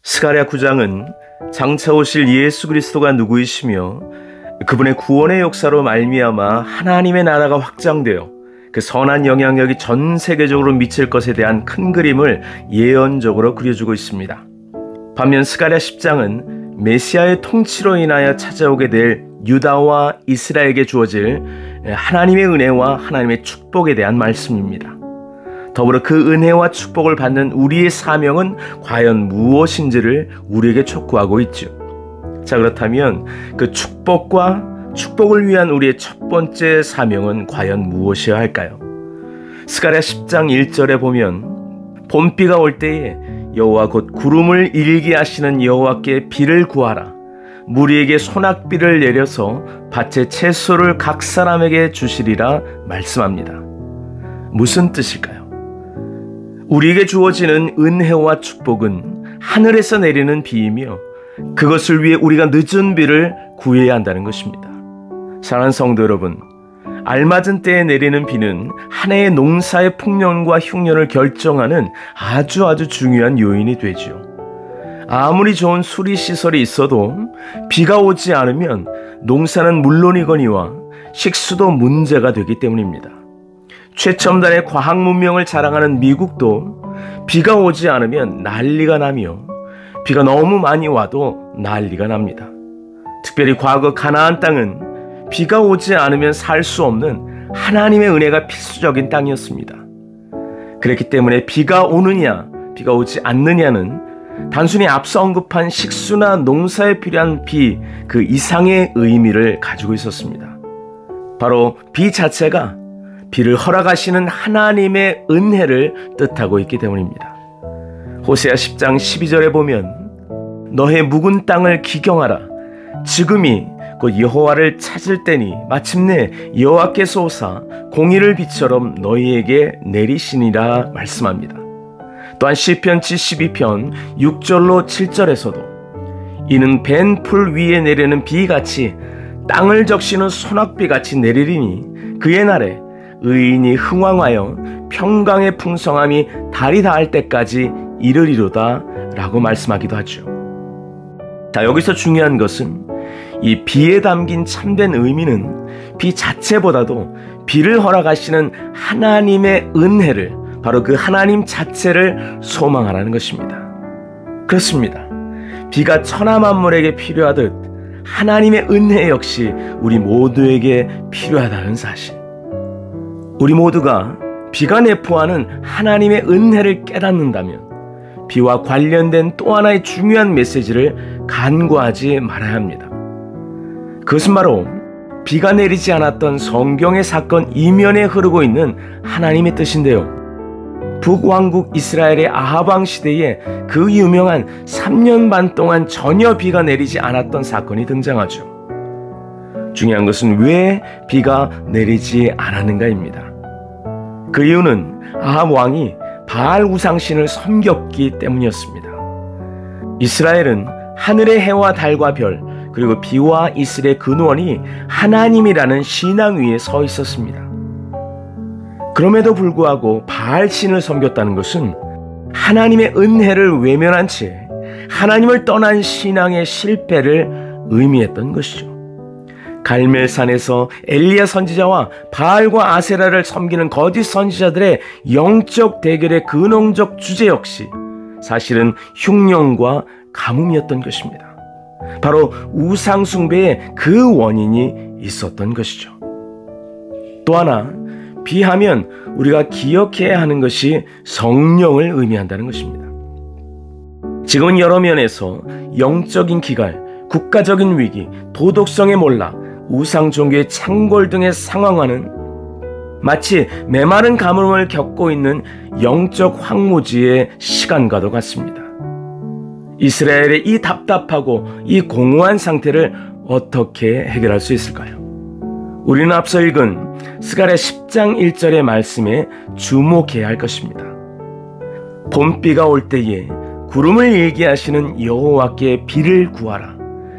스가랴 9장은 장차 오실 예수 그리스도가 누구이시며 그분의 구원의 역사로 말미암아 하나님의 나라가 확장되어 그 선한 영향력이 전 세계적으로 미칠 것에 대한 큰 그림을 예언적으로 그려주고 있습니다. 반면 스가랴 10장은 메시아의 통치로 인하여 찾아오게 될 유다와 이스라엘에게 주어질 하나님의 은혜와 하나님의 축복에 대한 말씀입니다. 더불어 그 은혜와 축복을 받는 우리의 사명은 과연 무엇인지를 우리에게 촉구하고 있죠. 자, 그렇다면 그 축복을 위한 우리의 첫 번째 사명은 과연 무엇이어야 할까요? 스가랴 10장 1절에 보면 봄비가 올 때에 여호와 곧 구름을 일게 하시는 여호와께 비를 구하라. 무리에게 소낙비를 내려서 밭의 채소를 각 사람에게 주시리라 말씀합니다. 무슨 뜻일까요? 우리에게 주어지는 은혜와 축복은 하늘에서 내리는 비이며 그것을 위해 우리가 늦은 비를 구해야 한다는 것입니다. 사랑하는 성도 여러분, 알맞은 때에 내리는 비는 한 해의 농사의 풍년과 흉년을 결정하는 아주 중요한 요인이 되지요. 아무리 좋은 수리시설이 있어도 비가 오지 않으면 농사는 물론이거니와 식수도 문제가 되기 때문입니다. 최첨단의 과학 문명을 자랑하는 미국도 비가 오지 않으면 난리가 나며 비가 너무 많이 와도 난리가 납니다. 특별히 과거 가나안 땅은 비가 오지 않으면 살 수 없는 하나님의 은혜가 필수적인 땅이었습니다. 그렇기 때문에 비가 오느냐 비가 오지 않느냐는 단순히 앞서 언급한 식수나 농사에 필요한 비 그 이상의 의미를 가지고 있었습니다. 바로 비 자체가 비를 허락하시는 하나님의 은혜를 뜻하고 있기 때문입니다. 호세아 10장 12절에 보면 너의 묵은 땅을 기경하라. 지금이 곧 여호와를 찾을 때니 마침내 여호와께서 오사 공의를 비처럼 너희에게 내리시니라 말씀합니다. 또한 시편 72편 6절로 7절에서도 이는 벤 풀 위에 내리는 비같이 땅을 적시는 소낙비같이 내리리니 그의 날에 의인이 흥왕하여 평강의 풍성함이 달이 닿을 때까지 이르리로다 라고 말씀하기도 하죠. 자, 여기서 중요한 것은 이 비에 담긴 참된 의미는 비 자체보다도 비를 허락하시는 하나님의 은혜를, 바로 그 하나님 자체를 소망하라는 것입니다. 그렇습니다. 비가 천하 만물에게 필요하듯 하나님의 은혜 역시 우리 모두에게 필요하다는 사실. 우리 모두가 비가 내포하는 하나님의 은혜를 깨닫는다면 비와 관련된 또 하나의 중요한 메시지를 간과하지 말아야 합니다. 그것은 바로 비가 내리지 않았던 성경의 사건 이면에 흐르고 있는 하나님의 뜻인데요. 북왕국 이스라엘의 아합 왕 시대에 그 유명한 3년 반 동안 전혀 비가 내리지 않았던 사건이 등장하죠. 중요한 것은 왜 비가 내리지 않았는가입니다. 그 이유는 아합 왕이 바알 우상신을 섬겼기 때문이었습니다. 이스라엘은 하늘의 해와 달과 별, 그리고 비와 이슬의 근원이 하나님이라는 신앙 위에 서 있었습니다. 그럼에도 불구하고 바알 신을 섬겼다는 것은 하나님의 은혜를 외면한 채 하나님을 떠난 신앙의 실패를 의미했던 것이죠. 갈멜산에서 엘리야 선지자와 바알과 아세라를 섬기는 거짓 선지자들의 영적 대결의 근원적 주제 역시 사실은 흉년과 가뭄이었던 것입니다. 바로 우상 숭배의 그 원인이 있었던 것이죠. 또 하나, 비하면 우리가 기억해야 하는 것이 성령을 의미한다는 것입니다. 지금은 여러 면에서 영적인 기갈, 국가적인 위기, 도덕성의 몰락, 우상 종교의 창궐 등의 상황과는 마치 메마른 가뭄을 겪고 있는 영적 황무지의 시간과도 같습니다. 이스라엘의 이 답답하고 이 공허한 상태를 어떻게 해결할 수 있을까요? 우리는 앞서 읽은 스가랴 10장 1절의 말씀에 주목해야 할 것입니다. 봄비가 올 때에 구름을 일게 하시는 여호와께 비를 구하라.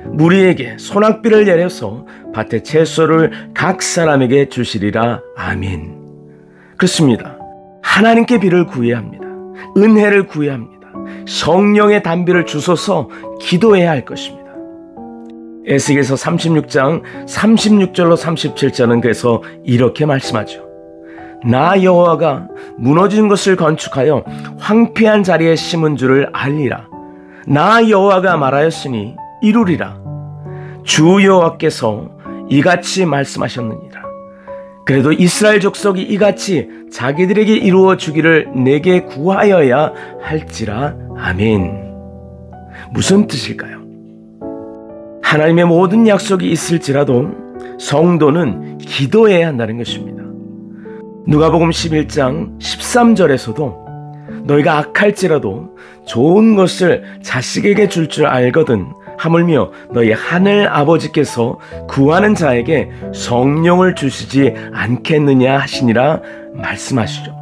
무리에게 소낙비를 내려서 밭의 채소를 각 사람에게 주시리라. 아멘. 그렇습니다. 하나님께 비를 구해야 합니다. 은혜를 구해야 합니다. 성령의 단비를 주소서 기도해야 할 것입니다. 에스겔서 36장 36절로 37절은 그래서 이렇게 말씀하죠. 나 여호와가 무너진 것을 건축하여 황폐한 자리에 심은 줄을 알리라. 나 여호와가 말하였으니 이루리라. 주 여호와께서 이같이 말씀하셨느니라. 그래도 이스라엘 족속이 이같이 자기들에게 이루어 주기를 내게 구하여야 할지라. 아멘. 무슨 뜻일까요? 하나님의 모든 약속이 있을지라도 성도는 기도해야 한다는 것입니다. 누가복음 11장 13절에서도 너희가 악할지라도 좋은 것을 자식에게 줄 줄 알거든 하물며 너희 하늘 아버지께서 구하는 자에게 성령을 주시지 않겠느냐 하시니라 말씀하시죠.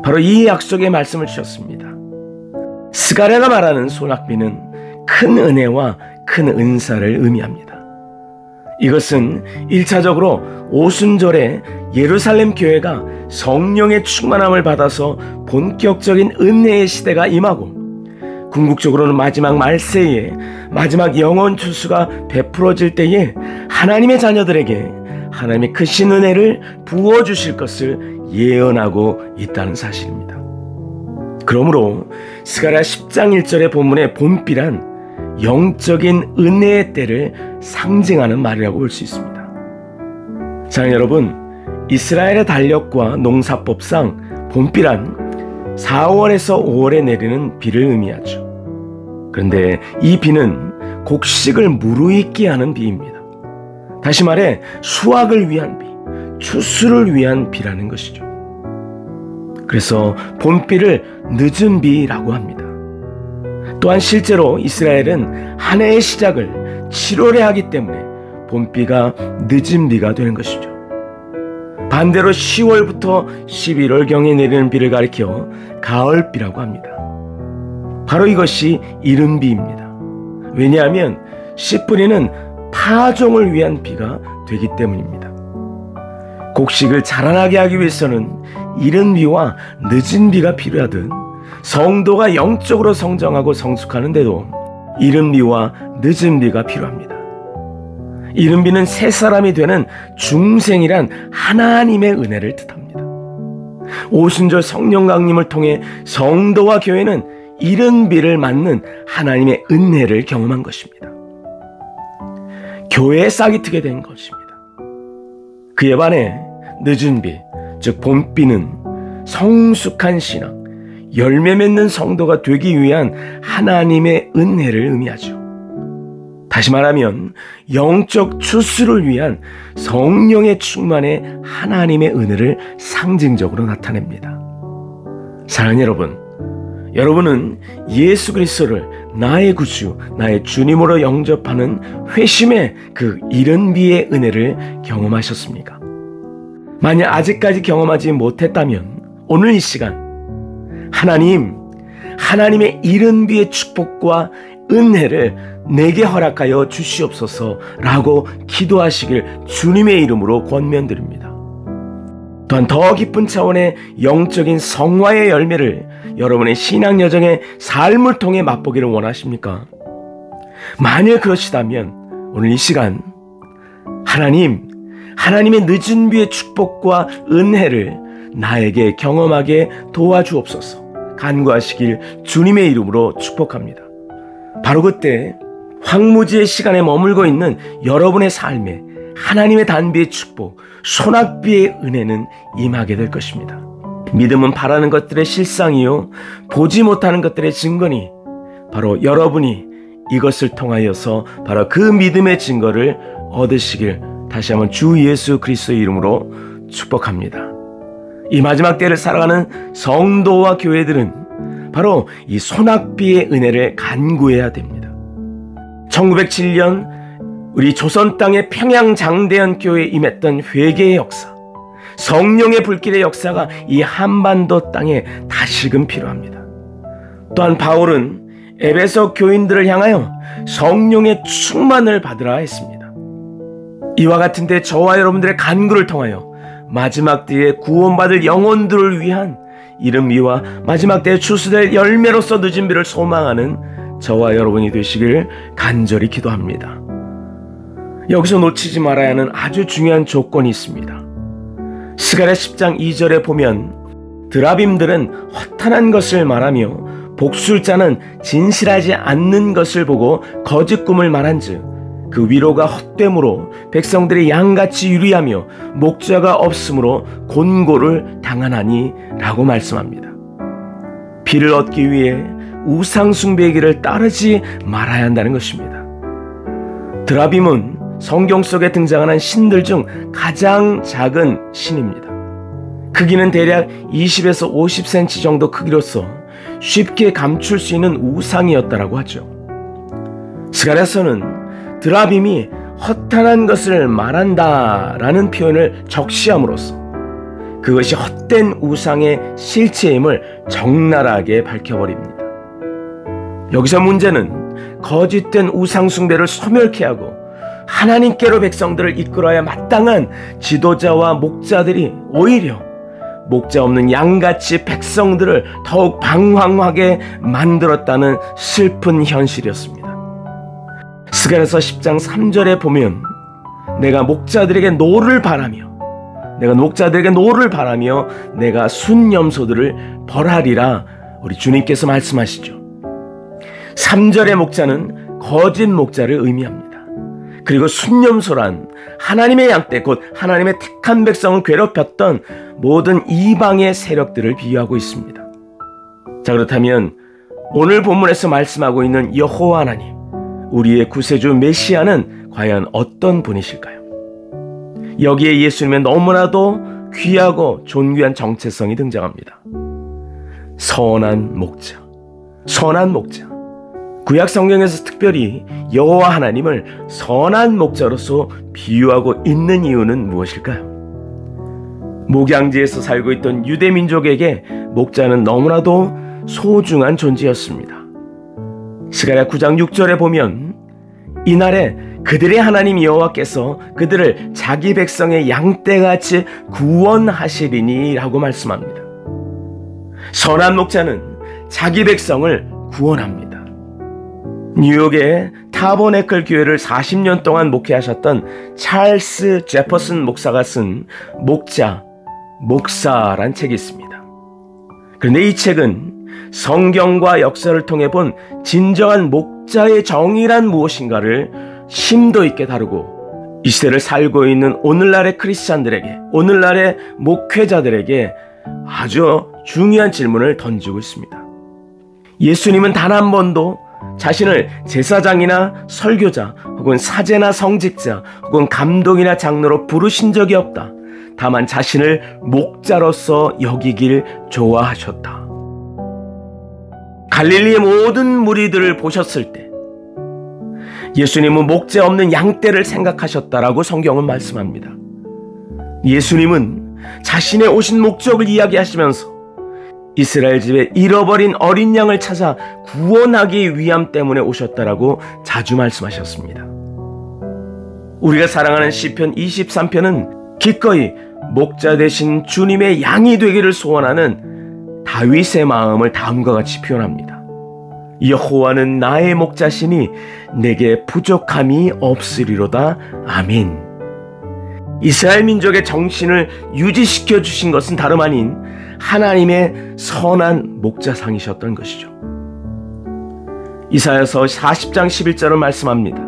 바로 이 약속의 말씀을 주셨습니다. 스가랴가 말하는 소낙비는 큰 은혜와 큰 은사를 의미합니다. 이것은 1차적으로 오순절에 예루살렘 교회가 성령의 충만함을 받아서 본격적인 은혜의 시대가 임하고, 궁극적으로는 마지막 말세에 마지막 영원 추수가 베풀어질 때에 하나님의 자녀들에게 하나님의 크신 은혜를 부어주실 것을 예언하고 있다는 사실입니다. 그러므로 스가랴 10장 1절의 본문의 봄비란 영적인 은혜의 때를 상징하는 말이라고 볼 수 있습니다. 자, 여러분, 이스라엘의 달력과 농사법상 봄비란 4월에서 5월에 내리는 비를 의미하죠. 그런데 이 비는 곡식을 무르익게 하는 비입니다. 다시 말해 수확을 위한 비, 추수를 위한 비라는 것이죠. 그래서 봄비를 늦은 비라고 합니다. 또한 실제로 이스라엘은 한 해의 시작을 7월에 하기 때문에 봄비가 늦은 비가 되는 것이죠. 반대로 10월부터 11월경에 내리는 비를 가리켜 가을비라고 합니다. 바로 이것이 이른 비입니다. 왜냐하면 씨 뿌리는 파종을 위한 비가 되기 때문입니다. 곡식을 자라나게 하기 위해서는 이른 비와 늦은 비가 필요하듯 성도가 영적으로 성장하고 성숙하는데도 이른 비와 늦은 비가 필요합니다. 이른 비는 새 사람이 되는 중생이란 하나님의 은혜를 뜻합니다. 오순절 성령 강림을 통해 성도와 교회는 이른 비를 맞는 하나님의 은혜를 경험한 것입니다. 교회에 싹이 트게 된 것입니다. 그에 반해 늦은 비, 즉 봄비는 성숙한 신앙, 열매 맺는 성도가 되기 위한 하나님의 은혜를 의미하죠. 다시 말하면 영적 추수를 위한 성령의 충만의 하나님의 은혜를 상징적으로 나타냅니다. 사랑하는 여러분, 여러분은 예수 그리스도를 나의 구주, 나의 주님으로 영접하는 회심의 그 이른 비의 은혜를 경험하셨습니까? 만약 아직까지 경험하지 못했다면 오늘 이 시간 하나님의 이른 비의 축복과 은혜를 내게 허락하여 주시옵소서라고 기도하시길 주님의 이름으로 권면드립니다. 또한 더 깊은 차원의 영적인 성화의 열매를 여러분의 신앙 여정의 삶을 통해 맛보기를 원하십니까? 만일 그러시다면 오늘 이 시간 하나님의 늦은 비의 축복과 은혜를 나에게 경험하게 도와주옵소서 간구하시길 주님의 이름으로 축복합니다. 바로 그때 황무지의 시간에 머물고 있는 여러분의 삶에 하나님의 단비의 축복, 소낙비의 은혜는 임하게 될 것입니다. 믿음은 바라는 것들의 실상이요 보지 못하는 것들의 증거니 바로 여러분이 이것을 통하여서 바로 그 믿음의 증거를 얻으시길 다시 한번 주 예수 그리스도의 이름으로 축복합니다. 이 마지막 때를 살아가는 성도와 교회들은 바로 이 소낙비의 은혜를 간구해야 됩니다. 1907년 우리 조선 땅의 평양장대현 교회에 임했던 회개의 역사, 성령의 불길의 역사가 이 한반도 땅에 다시금 필요합니다. 또한 바울은 에베소 교인들을 향하여 성령의 충만을 받으라 했습니다. 이와 같은데 저와 여러분들의 간구를 통하여 마지막 때에 구원받을 영혼들을 위한 이른 비와 마지막 때에 추수될 열매로서 늦은 비를 소망하는 저와 여러분이 되시길 간절히 기도합니다. 여기서 놓치지 말아야 하는 아주 중요한 조건이 있습니다. 스가랴 10장 2절에 보면 드라빔들은 허탄한 것을 말하며 복술자는 진실하지 않는 것을 보고 거짓 꿈을 말한즉 그 위로가 헛됨으로 백성들이 양같이 유리하며 목자가 없으므로 곤고를 당하나니 라고 말씀합니다. 비를 얻기 위해 우상 숭배의 길을 따르지 말아야 한다는 것입니다. 드라빔은 성경 속에 등장하는 신들 중 가장 작은 신입니다. 크기는 대략 20에서 50cm 정도 크기로서 쉽게 감출 수 있는 우상이었다고 하죠. 스가랴서는 드라빔이 허탄한 것을 말한다라는 표현을 적시함으로써 그것이 헛된 우상의 실체임을 적나라하게 밝혀버립니다. 여기서 문제는 거짓된 우상 숭배를 소멸케 하고 하나님께로 백성들을 이끌어야 마땅한 지도자와 목자들이 오히려 목자 없는 양같이 백성들을 더욱 방황하게 만들었다는 슬픈 현실이었습니다. 스가랴서 10장 3절에 보면 내가 목자들에게 노를 바라며 내가 순염소들을 벌하리라 우리 주님께서 말씀하시죠. 3절의 목자는 거짓 목자를 의미합니다. 그리고 순염소란 하나님의 양떼 곧 하나님의 택한 백성을 괴롭혔던 모든 이방의 세력들을 비유하고 있습니다. 자, 그렇다면 오늘 본문에서 말씀하고 있는 여호와 하나님, 우리의 구세주 메시아는 과연 어떤 분이실까요? 여기에 예수님의 너무나도 귀하고 존귀한 정체성이 등장합니다. 선한 목자. 구약 성경에서 특별히 여호와 하나님을 선한 목자로서 비유하고 있는 이유는 무엇일까요? 목양지에서 살고 있던 유대 민족에게 목자는 너무나도 소중한 존재였습니다. 스가랴 9장 6절에 보면 이날에 그들의 하나님 여호와께서 그들을 자기 백성의 양떼같이 구원하시리니 라고 말씀합니다. 선한 목자는 자기 백성을 구원합니다. 뉴욕의 타버네클 교회를 40년 동안 목회하셨던 찰스 제퍼슨 목사가 쓴 목사란 책이 있습니다. 그런데 이 책은 성경과 역사를 통해 본 진정한 목자의 정의란 무엇인가를 심도 있게 다루고 이 시대를 살고 있는 오늘날의 크리스찬들에게, 오늘날의 목회자들에게 아주 중요한 질문을 던지고 있습니다. 예수님은 단 한 번도 자신을 제사장이나 설교자 혹은 사제나 성직자 혹은 감독이나 장로로 부르신 적이 없다. 다만 자신을 목자로서 여기길 좋아하셨다. 갈릴리의 모든 무리들을 보셨을 때 예수님은 목자 없는 양떼를 생각하셨다라고 성경은 말씀합니다. 예수님은 자신의 오신 목적을 이야기하시면서 이스라엘 집에 잃어버린 어린 양을 찾아 구원하기 위함 때문에 오셨다라고 자주 말씀하셨습니다. 우리가 사랑하는 시편 23편은 기꺼이 목자 되신 주님의 양이 되기를 소원하는 다윗의 마음을 다음과 같이 표현합니다. 여호와는 나의 목자시니 내게 부족함이 없으리로다. 아멘. 이스라엘 민족의 정신을 유지시켜 주신 것은 다름 아닌 하나님의 선한 목자상이셨던 것이죠. 이사야서 40장 11절을 말씀합니다.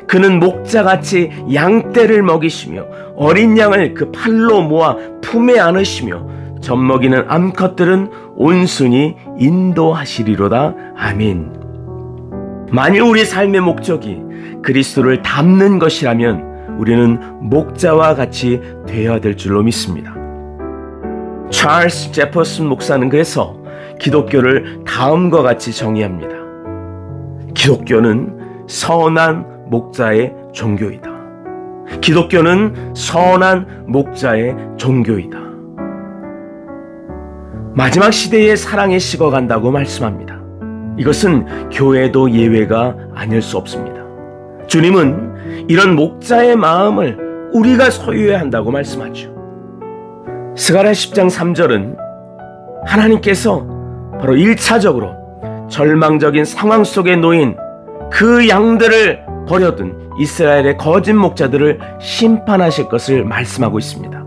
그는 목자같이 양떼를 먹이시며 어린 양을 그 팔로 모아 품에 안으시며 젖먹이는 암컷들은 온순히 인도하시리로다. 아멘. 만일 우리 삶의 목적이 그리스도를 닮는 것이라면 우리는 목자와 같이 되어야 될 줄로 믿습니다. 찰스 제퍼슨 목사는 그래서 기독교를 다음과 같이 정의합니다. 기독교는 선한 목자의 종교이다. 기독교는 선한 목자의 종교이다. 마지막 시대의 사랑에 식어간다고 말씀합니다. 이것은 교회도 예외가 아닐 수 없습니다. 주님은 이런 목자의 마음을 우리가 소유해야 한다고 말씀하죠. 스가랴 10장 3절은 하나님께서 바로 1차적으로 절망적인 상황 속에 놓인 그 양들을 버려둔 이스라엘의 거짓 목자들을 심판하실 것을 말씀하고 있습니다.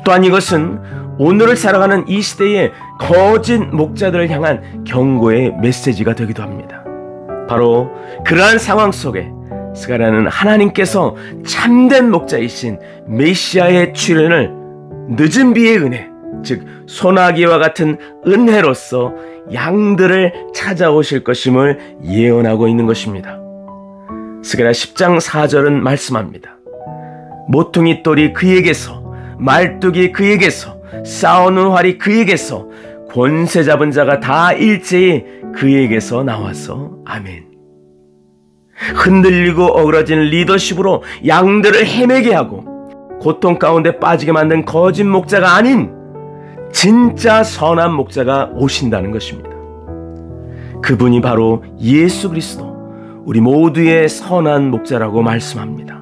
또한 이것은 오늘을 살아가는 이 시대의 거짓 목자들을 향한 경고의 메시지가 되기도 합니다. 바로 그러한 상황 속에 스가랴는 하나님께서 참된 목자이신 메시아의 출현을 늦은 비의 은혜, 즉 소나기와 같은 은혜로서 양들을 찾아오실 것임을 예언하고 있는 것입니다. 스가랴 10장 4절은 말씀합니다. 모퉁이 돌이 그에게서, 말뚝이 그에게서, 싸우는 활이 그에게서, 권세 잡은 자가 다 일제히 그에게서 나와서 아멘. 흔들리고 어그러진 리더십으로 양들을 헤매게 하고 고통 가운데 빠지게 만든 거짓 목자가 아닌 진짜 선한 목자가 오신다는 것입니다. 그분이 바로 예수 그리스도, 우리 모두의 선한 목자라고 말씀합니다.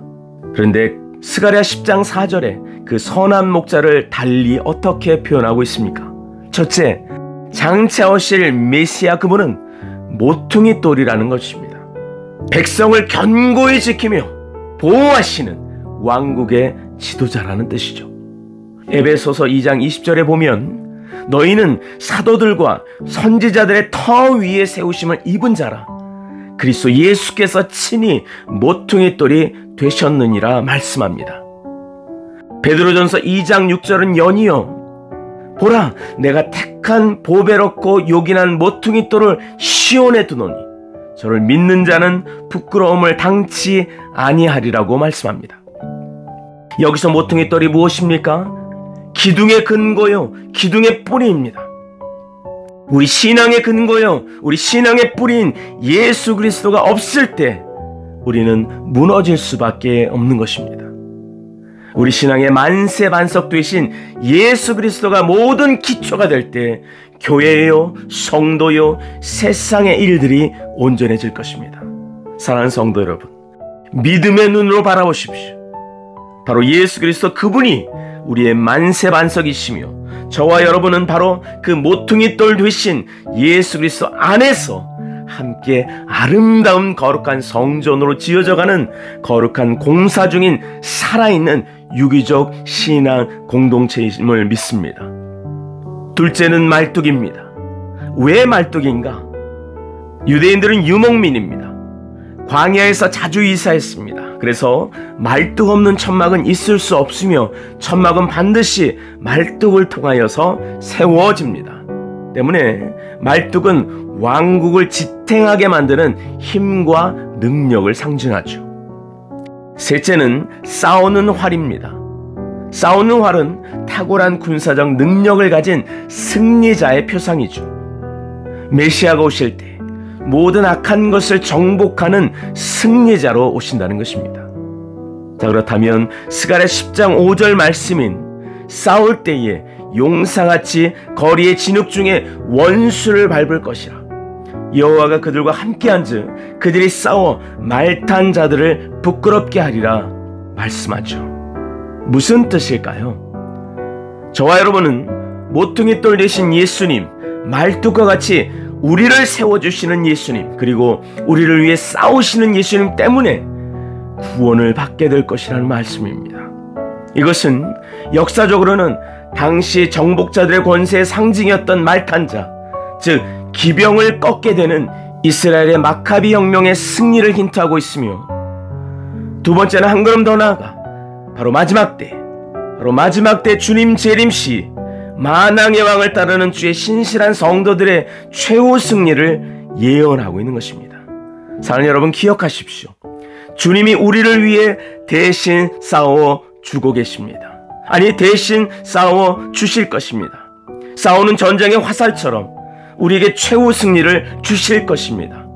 그런데 스가랴 10장 4절에 그 선한 목자를 달리 어떻게 표현하고 있습니까? 첫째, 장차 오실 메시아 그분은 모퉁이 돌이라는 것입니다. 백성을 견고히 지키며 보호하시는 왕국의 지도자라는 뜻이죠. 에베소서 2장 20절에 보면 너희는 사도들과 선지자들의 터 위에 세우심을 입은 자라 그리스도 예수께서 친히 모퉁이 돌이 되셨느니라 말씀합니다. 베드로전서 2장 6절은 연이어 보라 내가 택한 보배롭고 요긴한 모퉁이 돌을 시온에 두노니 저를 믿는 자는 부끄러움을 당치 아니하리라고 말씀합니다. 여기서 모퉁이 돌이 무엇입니까? 기둥의 근거요, 기둥의 뿌리입니다. 우리 신앙의 근거요, 우리 신앙의 뿌리인 예수 그리스도가 없을 때 우리는 무너질 수밖에 없는 것입니다. 우리 신앙의 만세반석 되신 예수 그리스도가 모든 기초가 될 때 교회요, 성도요, 세상의 일들이 온전해질 것입니다. 사랑하는 성도 여러분, 믿음의 눈으로 바라보십시오. 바로 예수 그리스도 그분이 우리의 만세반석이시며 저와 여러분은 바로 그 모퉁이 돌 되신 예수 그리스도 안에서 함께 아름다운 거룩한 성전으로 지어져가는 거룩한 공사 중인 살아있는 유기적 신앙 공동체임을 믿습니다. 둘째는 말뚝입니다. 왜 말뚝인가? 유대인들은 유목민입니다. 광야에서 자주 이사했습니다. 그래서 말뚝 없는 천막은 있을 수 없으며 천막은 반드시 말뚝을 통하여서 세워집니다. 때문에 말뚝은 왕국을 지탱하게 만드는 힘과 능력을 상징하죠. 셋째는 싸우는 활입니다. 싸우는 활은 탁월한 군사적 능력을 가진 승리자의 표상이죠. 메시아가 오실 때 모든 악한 것을 정복하는 승리자로 오신다는 것입니다. 자, 그렇다면 스가랴 10장 5절 말씀인 싸울 때에 용사같이 거리의 진흙 중에 원수를 밟을 것이라 여호와가 그들과 함께한즉 그들이 싸워 말탄 자들을 부끄럽게 하리라 말씀하죠. 무슨 뜻일까요? 저와 여러분은 모퉁이 돌 되신 예수님, 말뚝과 같이 우리를 세워주시는 예수님, 그리고 우리를 위해 싸우시는 예수님 때문에 구원을 받게 될 것이라는 말씀입니다. 이것은 역사적으로는 당시 정복자들의 권세의 상징이었던 말탄자, 즉 기병을 꺾게 되는 이스라엘의 마카비 혁명의 승리를 힌트하고 있으며, 두 번째는 한 걸음 더 나아가 바로 마지막 때 주님 재림 시 만왕의 왕을 따르는 주의 신실한 성도들의 최후 승리를 예언하고 있는 것입니다. 사랑하는 여러분, 기억하십시오. 주님이 우리를 위해 대신 싸워 주고 계십니다. 아니, 대신 싸워 주실 것입니다. 싸우는 전쟁의 화살처럼 우리에게 최후 승리를 주실 것입니다.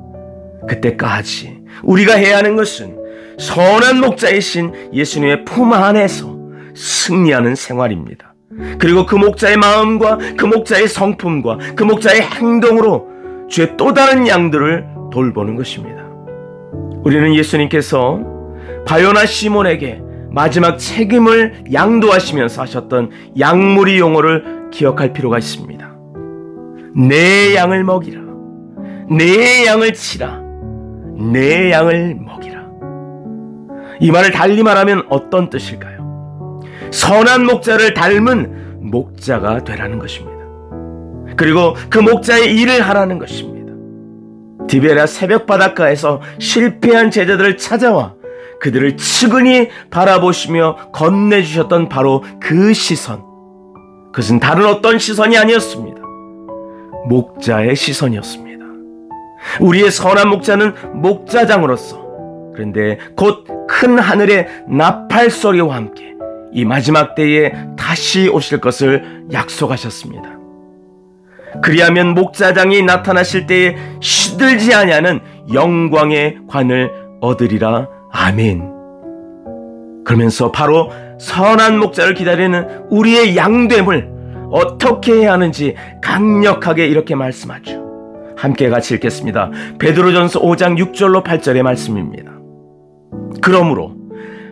그때까지 우리가 해야 하는 것은 선한 목자이신 예수님의 품 안에서 승리하는 생활입니다. 그리고 그 목자의 마음과 그 목자의 성품과 그 목자의 행동으로 주의 또 다른 양들을 돌보는 것입니다. 우리는 예수님께서 바요나 시몬에게 마지막 책임을 양도하시면서 하셨던 양무리 용어를 기억할 필요가 있습니다. 내 양을 먹이라. 내 양을 치라. 내 양을 먹이라. 이 말을 달리 말하면 어떤 뜻일까요? 선한 목자를 닮은 목자가 되라는 것입니다. 그리고 그 목자의 일을 하라는 것입니다. 디베랴 새벽 바닷가에서 실패한 제자들을 찾아와 그들을 측은히 바라보시며 건네주셨던 바로 그 시선, 그것은 다른 어떤 시선이 아니었습니다. 목자의 시선이었습니다. 우리의 선한 목자는 목자장으로서, 그런데 곧 큰 하늘의 나팔 소리와 함께 이 마지막 때에 다시 오실 것을 약속하셨습니다. 그리하면 목자장이 나타나실 때에 시들지 아니하는 영광의 관을 얻으리라. 아멘. 그러면서 바로 선한 목자를 기다리는 우리의 양됨을 어떻게 해야 하는지 강력하게 이렇게 말씀하죠. 함께 같이 읽겠습니다. 베드로전서 5장 6절로 8절의 말씀입니다. 그러므로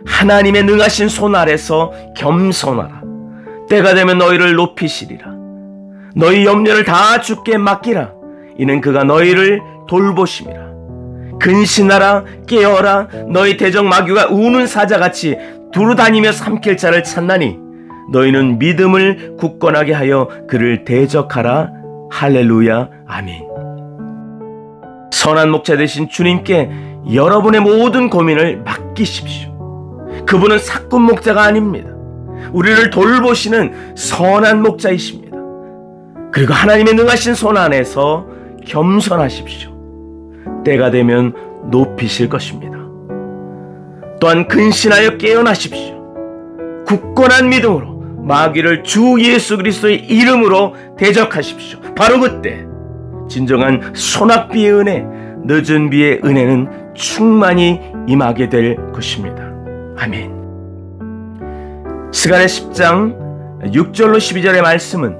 하나님의 능하신 손 아래서 겸손하라. 때가 되면 너희를 높이시리라. 너희 염려를 다 주께 맡기라. 이는 그가 너희를 돌보심이라. 근신하라. 깨어라. 너희 대적 마귀가 우는 사자같이 두루다니며 삼킬 자를 찾나니 너희는 믿음을 굳건하게 하여 그를 대적하라. 할렐루야. 아멘. 선한 목자 되신 주님께 여러분의 모든 고민을 맡기십시오. 그분은 사꾼 목자가 아닙니다. 우리를 돌보시는 선한 목자이십니다. 그리고 하나님의 능하신 손 안에서 겸손하십시오. 때가 되면 높이실 것입니다. 또한 근신하여 깨어나십시오. 굳건한 믿음으로 마귀를 주 예수 그리스도의 이름으로 대적하십시오. 바로 그때 진정한 소낙비의 은혜, 늦은 비의 은혜는 충만히 임하게 될 것입니다. 아멘. 스가랴 10장 6절로 12절의 말씀은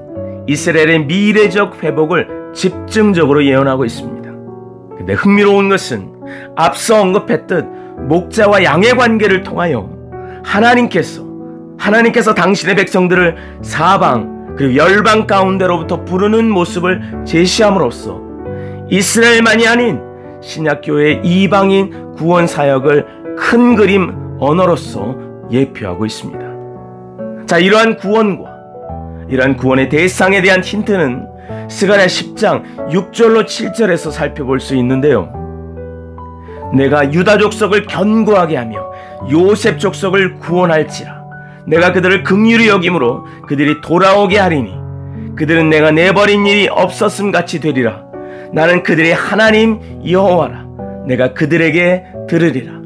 이스라엘의 미래적 회복을 집중적으로 예언하고 있습니다. 근데 흥미로운 것은 앞서 언급했듯 목자와 양의 관계를 통하여 하나님께서 당신의 백성들을 사방 그리고 열방 가운데로부터 부르는 모습을 제시함으로써 이스라엘만이 아닌 신약교회의 이방인 구원 사역을 큰 그림 언어로서 예표하고 있습니다. 자, 이러한 구원의 대상에 대한 힌트는 스가랴 10장 6절로 7절에서 살펴볼 수 있는데요. 내가 유다 족속을 견고하게 하며 요셉 족속을 구원할지라. 내가 그들을 긍휼히 여김으로 그들이 돌아오게 하리니 그들은 내가 내버린 일이 없었음 같이 되리라. 나는 그들의 하나님 여호와라. 내가 그들에게 들으리라.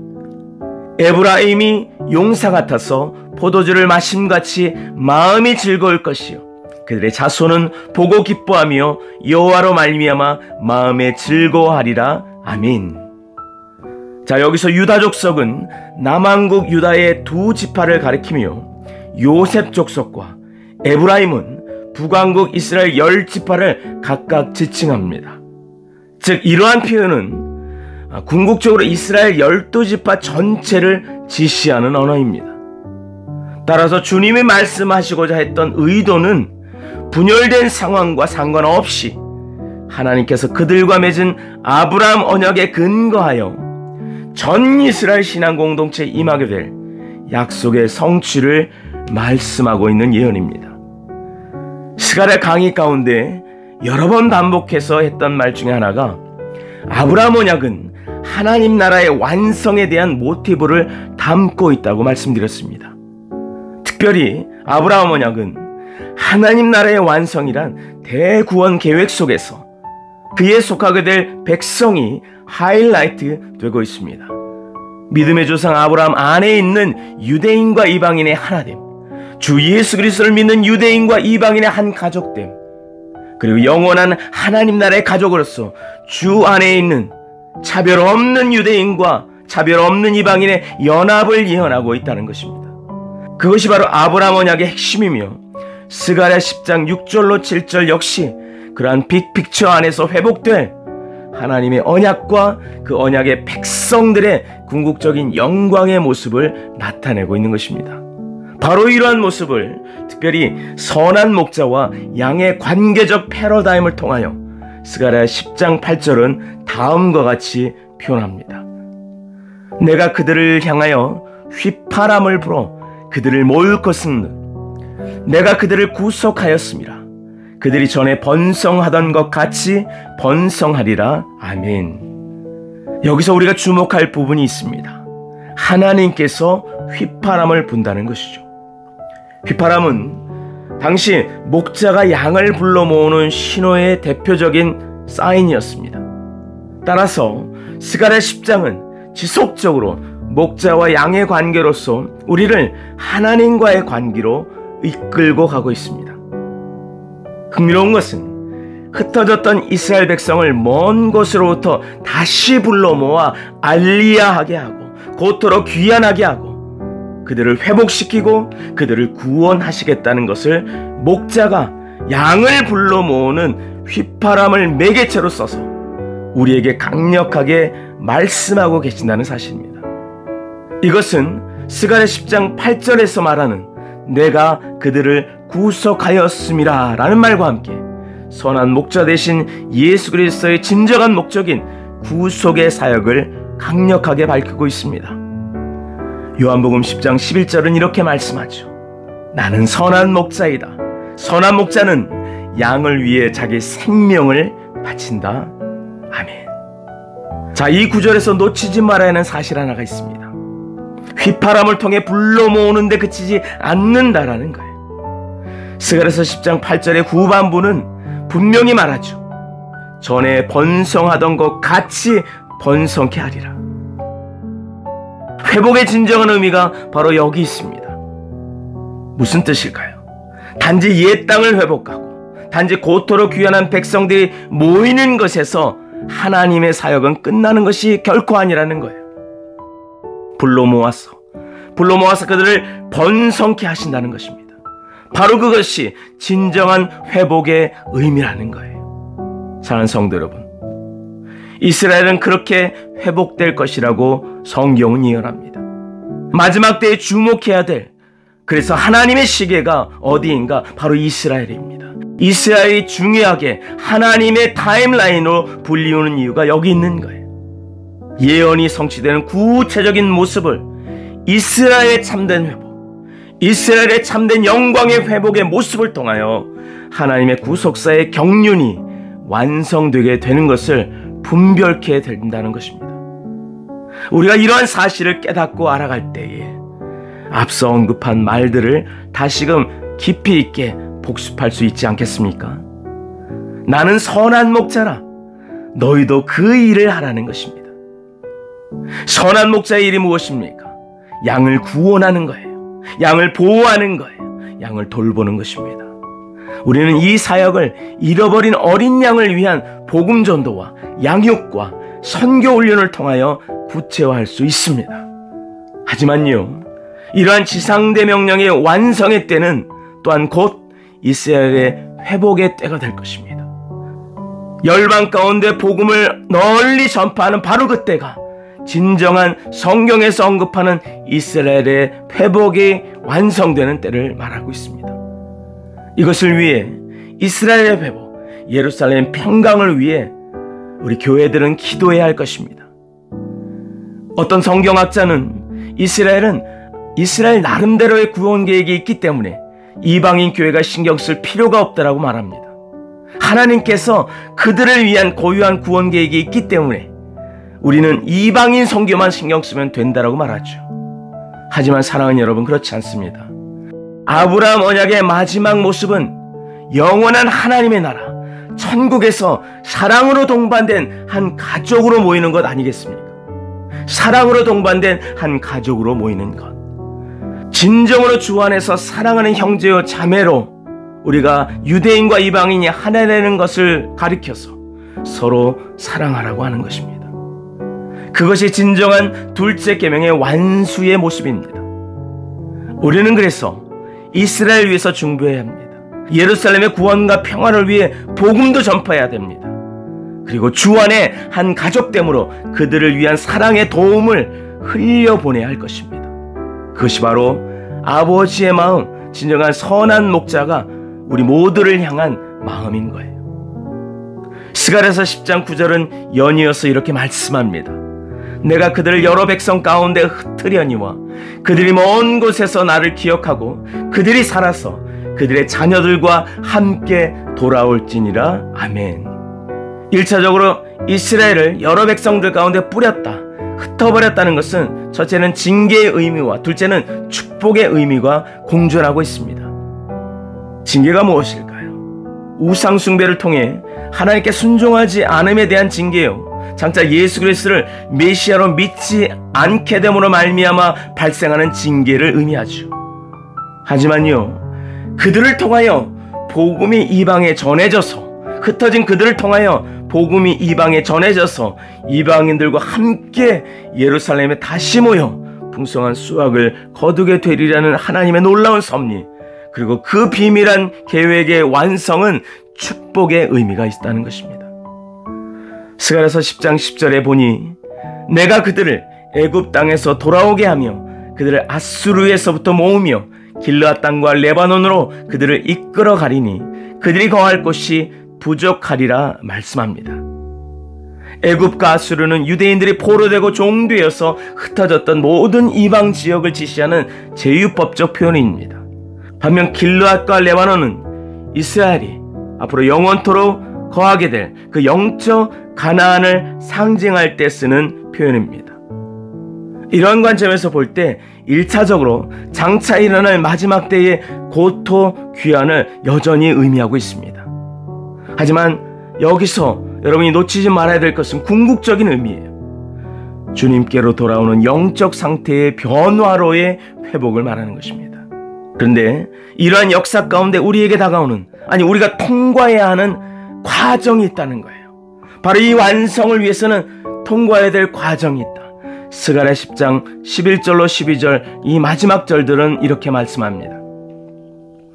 에브라임이 용사 같아서 포도주를 마심같이 마음이 즐거울 것이요 그들의 자손은 보고 기뻐하며 여호와로 말미암아 마음에 즐거워하리라. 아멘. 자, 여기서 유다 족속은 남왕국 유다의 두 지파를 가리키며 요셉 족속과 에브라임은 북왕국 이스라엘 10지파를 각각 지칭합니다. 즉 이러한 표현은 궁극적으로 이스라엘 12지파 전체를 지시하는 언어입니다. 따라서 주님이 말씀하시고자 했던 의도는 분열된 상황과 상관없이 하나님께서 그들과 맺은 아브라함 언약에 근거하여 전 이스라엘 신앙 공동체에 임하게 될 약속의 성취를 말씀하고 있는 예언입니다. 스가랴 강의 가운데 여러 번 반복해서 했던 말 중에 하나가 아브라함 언약은 하나님 나라의 완성에 대한 모티브를 담고 있다고 말씀드렸습니다. 특별히 아브라함 언약은 하나님 나라의 완성이란 대구원 계획 속에서 그에 속하게 될 백성이 하이라이트 되고 있습니다. 믿음의 조상 아브라함 안에 있는 유대인과 이방인의 하나됨, 주 예수 그리스도를 믿는 유대인과 이방인의 한 가족됨, 그리고 영원한 하나님 나라의 가족으로서 주 안에 있는 차별 없는 유대인과 차별 없는 이방인의 연합을 예언하고 있다는 것입니다. 그것이 바로 아브라함 언약의 핵심이며 스가랴 10장 6절로 7절 역시 그러한 빅픽처 안에서 회복될 하나님의 언약과 그 언약의 백성들의 궁극적인 영광의 모습을 나타내고 있는 것입니다. 바로 이러한 모습을 특별히 선한 목자와 양의 관계적 패러다임을 통하여 스가랴 10장 8절은 다음과 같이 표현합니다. 내가 그들을 향하여 휘파람을 불어 그들을 모을 것은 내가 그들을 구속하였음이라. 그들이 전에 번성하던 것 같이 번성하리라. 아멘. 여기서 우리가 주목할 부분이 있습니다. 하나님께서 휘파람을 분다는 것이죠. 휘파람은 당시 목자가 양을 불러 모으는 신호의 대표적인 사인이었습니다. 따라서 스가랴 10장은 지속적으로 목자와 양의 관계로서 우리를 하나님과의 관계로 이끌고 가고 있습니다. 흥미로운 것은 흩어졌던 이스라엘 백성을 먼 곳으로부터 다시 불러 모아 알리야하게 하고 고토록 귀환하게 하고 그들을 회복시키고 그들을 구원하시겠다는 것을 목자가 양을 불러 모으는 휘파람을 매개체로 써서 우리에게 강력하게 말씀하고 계신다는 사실입니다. 이것은 스가랴 10장 8절에서 말하는 내가 그들을 구속하였음이라 라는 말과 함께 선한 목자 대신 예수 그리스도의 진정한 목적인 구속의 사역을 강력하게 밝히고 있습니다. 요한복음 10장 11절은 이렇게 말씀하죠. 나는 선한 목자이다. 선한 목자는 양을 위해 자기 생명을 바친다. 아멘. 자, 이 구절에서 놓치지 말아야 하는 사실 하나가 있습니다. 휘파람을 통해 불러 모으는데 그치지 않는다라는 거예요. 스가랴서 10장 8절의 후반부는 분명히 말하죠. 전에 번성하던 것 같이 번성케 하리라. 회복의 진정한 의미가 바로 여기 있습니다. 무슨 뜻일까요? 단지 옛 땅을 회복하고 단지 고토로 귀환한 백성들이 모이는 것에서 하나님의 사역은 끝나는 것이 결코 아니라는 거예요. 불러 모아서 그들을 번성케 하신다는 것입니다. 바로 그것이 진정한 회복의 의미라는 거예요. 사랑하는 성도 여러분, 이스라엘은 그렇게 회복될 것이라고 성경은 예언합니다. 마지막 때에 주목해야 될, 그래서 하나님의 시계가 어디인가? 바로 이스라엘입니다. 이스라엘이 중요하게 하나님의 타임라인으로 불리우는 이유가 여기 있는 거예요. 예언이 성취되는 구체적인 모습을 이스라엘의 참된 회복, 이스라엘의 참된 영광의 회복의 모습을 통하여 하나님의 구속사의 경륜이 완성되게 되는 것을 분별케 된다는 것입니다. 우리가 이러한 사실을 깨닫고 알아갈 때에 앞서 언급한 말들을 다시금 깊이 있게 복습할 수 있지 않겠습니까? 나는 선한 목자라. 너희도 그 일을 하라는 것입니다. 선한 목자의 일이 무엇입니까? 양을 구원하는 거예요. 양을 보호하는 거예요. 양을 돌보는 것입니다. 우리는 이 사역을 잃어버린 어린 양을 위한 복음 전도와 양육과 선교 훈련을 통하여 구체화할 수 있습니다. 하지만요, 이러한 지상대 명령의 완성의 때는 또한 곧 이스라엘의 회복의 때가 될 것입니다. 열방 가운데 복음을 널리 전파하는 바로 그때가 진정한 성경에서 언급하는 이스라엘의 회복이 완성되는 때를 말하고 있습니다. 이것을 위해 이스라엘의 회복, 예루살렘 평강을 위해 우리 교회들은 기도해야 할 것입니다. 어떤 성경학자는 이스라엘 나름대로의 구원 계획이 있기 때문에 이방인 교회가 신경 쓸 필요가 없다라고 말합니다. 하나님께서 그들을 위한 고유한 구원 계획이 있기 때문에 우리는 이방인 선교만 신경 쓰면 된다라고 말하죠. 하지만 사랑하는 여러분, 그렇지 않습니다. 아브라함 언약의 마지막 모습은 영원한 하나님의 나라, 천국에서 사랑으로 동반된 한 가족으로 모이는 것 아니겠습니까? 사랑으로 동반된 한 가족으로 모이는 것. 진정으로 주 안에서 사랑하는 형제요 자매로 우리가 유대인과 이방인이 하나 되는 것을 가리켜서 서로 사랑하라고 하는 것입니다. 그것이 진정한 둘째 계명의 완수의 모습입니다. 우리는 그래서 이스라엘 위해서 중보해야 합니다. 예루살렘의 구원과 평화를 위해 복음도 전파해야 됩니다. 그리고 주 안에 한 가족됨으로 그들을 위한 사랑의 도움을 흘려보내야 할 것입니다. 그것이 바로 아버지의 마음, 진정한 선한 목자가 우리 모두를 향한 마음인 거예요. 스가랴서 10장 9절은 연이어서 이렇게 말씀합니다. 내가 그들을 여러 백성 가운데 흩으려니와 그들이 먼 곳에서 나를 기억하고 그들이 살아서 그들의 자녀들과 함께 돌아올지니라. 아멘. 1차적으로 이스라엘을 여러 백성들 가운데 뿌렸다, 흩어버렸다는 것은 첫째는 징계의 의미와 둘째는 축복의 의미가 공존하고 있습니다. 징계가 무엇일까요? 우상 숭배를 통해 하나님께 순종하지 않음에 대한 징계요, 장차 예수 그리스도를 메시아로 믿지 않게 됨으로 말미암아 발생하는 징계를 의미하죠. 하지만요, 그들을 통하여 복음이 이방에 전해져서, 흩어진 그들을 통하여 복음이 이방에 전해져서 이방인들과 함께 예루살렘에 다시 모여 풍성한 수확을 거두게 되리라는 하나님의 놀라운 섭리, 그리고 그 비밀한 계획의 완성은 축복의 의미가 있다는 것입니다. 스가랴서 10장 10절에 보니 내가 그들을 애굽 땅에서 돌아오게 하며 그들을 아수르에서부터 모으며 길르앗 땅과 레바논으로 그들을 이끌어 가리니 그들이 거할 곳이 부족하리라 말씀합니다. 애굽과 아수르는 유대인들이 포로되고 종되어서 흩어졌던 모든 이방 지역을 지시하는 제휴법적 표현입니다. 반면 길르앗과 레바논은 이스라엘이 앞으로 영원토록 거하게 될 그 영적 가나안을 상징할 때 쓰는 표현입니다. 이러한 관점에서 볼 때 1차적으로 장차 일어날 마지막 때의 고토 귀환을 여전히 의미하고 있습니다. 하지만 여기서 여러분이 놓치지 말아야 될 것은 궁극적인 의미예요. 주님께로 돌아오는 영적 상태의 변화로의 회복을 말하는 것입니다. 그런데 이러한 역사 가운데 우리에게 다가오는, 아니 우리가 통과해야 하는 과정이 있다는 거예요. 바로 이 완성을 위해서는 통과해야 될 과정이 있다. 스가랴 10장 11절로 12절 이 마지막 절들은 이렇게 말씀합니다.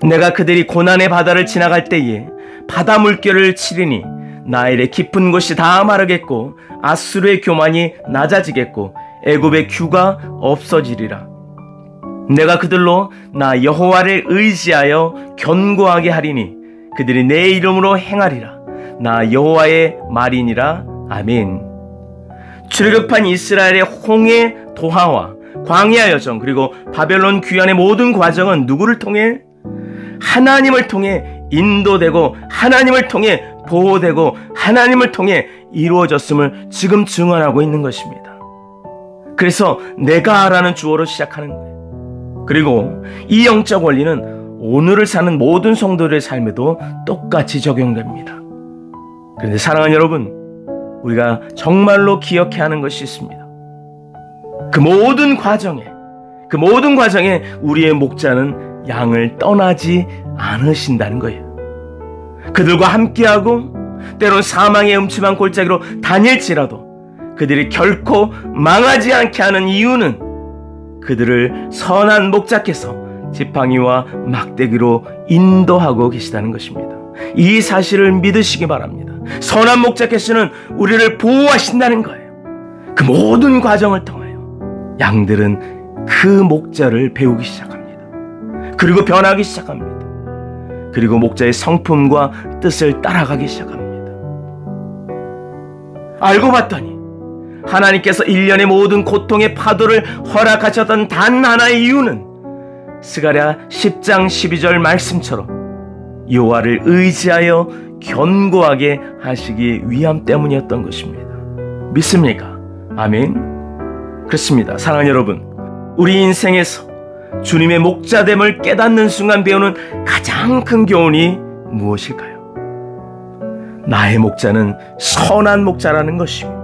내가 그들이 고난의 바다를 지나갈 때에 바다 물결을 치리니 나일의 깊은 곳이 다 마르겠고 아수르의 교만이 낮아지겠고 애굽의 규가 없어지리라. 내가 그들로 나 여호와를 의지하여 견고하게 하리니 그들이 내 이름으로 행하리라. 나 여호와의 말이니라. 아멘. 출애굽한 이스라엘의 홍해 도하와 광야 여정, 그리고 바벨론 귀환의 모든 과정은 누구를 통해? 하나님을 통해 인도되고 하나님을 통해 보호되고 하나님을 통해 이루어졌음을 지금 증언하고 있는 것입니다. 그래서 내가라는 주어로 시작하는 거예요. 그리고 이 영적 원리는 오늘을 사는 모든 성도들의 삶에도 똑같이 적용됩니다. 그런데 사랑하는 여러분, 우리가 정말로 기억해야 하는 것이 있습니다. 그 모든 과정에 우리의 목자는 양을 떠나지 않으신다는 거예요. 그들과 함께하고 때론 사망의 음침한 골짜기로 다닐지라도 그들이 결코 망하지 않게 하는 이유는 그들을 선한 목자께서 지팡이와 막대기로 인도하고 계시다는 것입니다. 이 사실을 믿으시기 바랍니다. 선한 목자께서는 우리를 보호하신다는 거예요. 그 모든 과정을 통하여 양들은 그 목자를 배우기 시작합니다. 그리고 변하기 시작합니다. 그리고 목자의 성품과 뜻을 따라가기 시작합니다. 알고 봤더니 하나님께서 1년의 모든 고통의 파도를 허락하셨던 단 하나의 이유는 스가랴 10장 12절 말씀처럼 여호와를 의지하여 견고하게 하시기 위함 때문이었던 것입니다. 믿습니까? 아멘. 그렇습니다. 사랑하는 여러분, 우리 인생에서 주님의 목자됨을 깨닫는 순간 배우는 가장 큰 교훈이 무엇일까요? 나의 목자는 선한 목자라는 것이고,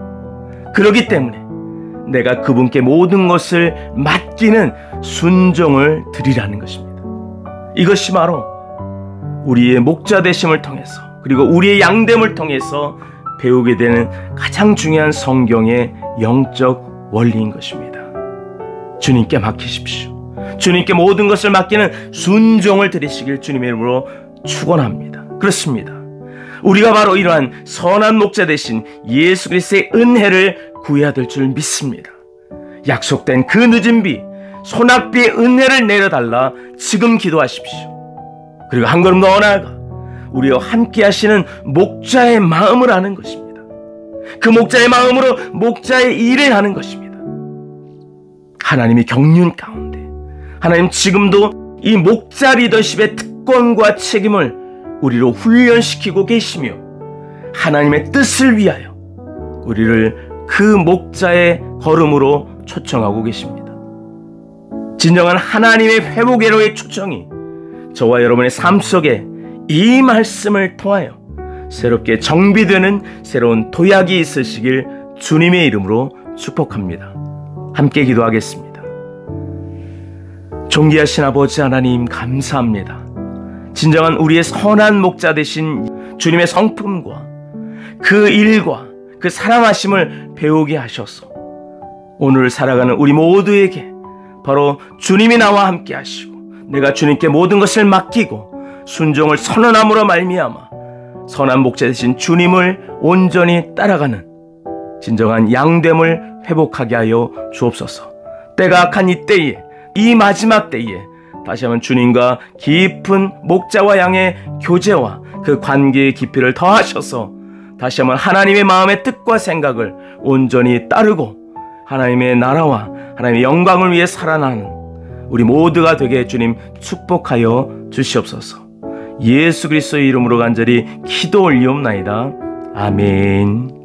그렇기 때문에 내가 그분께 모든 것을 맡기는 순종을 드리라는 것입니다. 이것이 바로 우리의 목자 되심을 통해서, 그리고 우리의 양됨을 통해서 배우게 되는 가장 중요한 성경의 영적 원리인 것입니다. 주님께 맡기십시오. 주님께 모든 것을 맡기는 순종을 드리시길 주님의 이름으로 축원합니다. 그렇습니다. 우리가 바로 이러한 선한 목자 되신 예수 그리스도의 은혜를 구해야 될 줄 믿습니다. 약속된 그 늦은 비, 소낙비의 은혜를 내려달라 지금 기도하십시오. 그리고 한 걸음 더 나아가 우리와 함께 하시는 목자의 마음을 아는 것입니다. 그 목자의 마음으로 목자의 일을 하는 것입니다. 하나님이 경륜 가운데 하나님 지금도 이 목자 리더십의 특권과 책임을 우리로 훈련시키고 계시며 하나님의 뜻을 위하여 우리를 그 목자의 걸음으로 초청하고 계십니다. 진정한 하나님의 회복회로의 초청이 저와 여러분의 삶 속에 이 말씀을 통하여 새롭게 정비되는 새로운 도약이 있으시길 주님의 이름으로 축복합니다. 함께 기도하겠습니다. 존귀하신 아버지 하나님, 감사합니다. 진정한 우리의 선한 목자 되신 주님의 성품과 그 일과 그 사랑하심을 배우게 하셔서 오늘 살아가는 우리 모두에게 바로 주님이 나와 함께 하시고 내가 주님께 모든 것을 맡기고 순종을 선언함으로 말미암아 선한 목자 되신 주님을 온전히 따라가는 진정한 양됨을 회복하게 하여 주옵소서. 때가 악한 이 때에, 이 마지막 때에 다시 한번 주님과 깊은 목자와 양의 교제와 그 관계의 깊이를 더하셔서 다시 한번 하나님의 마음의 뜻과 생각을 온전히 따르고 하나님의 나라와 하나님의 영광을 위해 살아나는 우리 모두가 되게 주님 축복하여 주시옵소서. 예수 그리스도의 이름으로 간절히 기도 올리옵나이다. 아멘.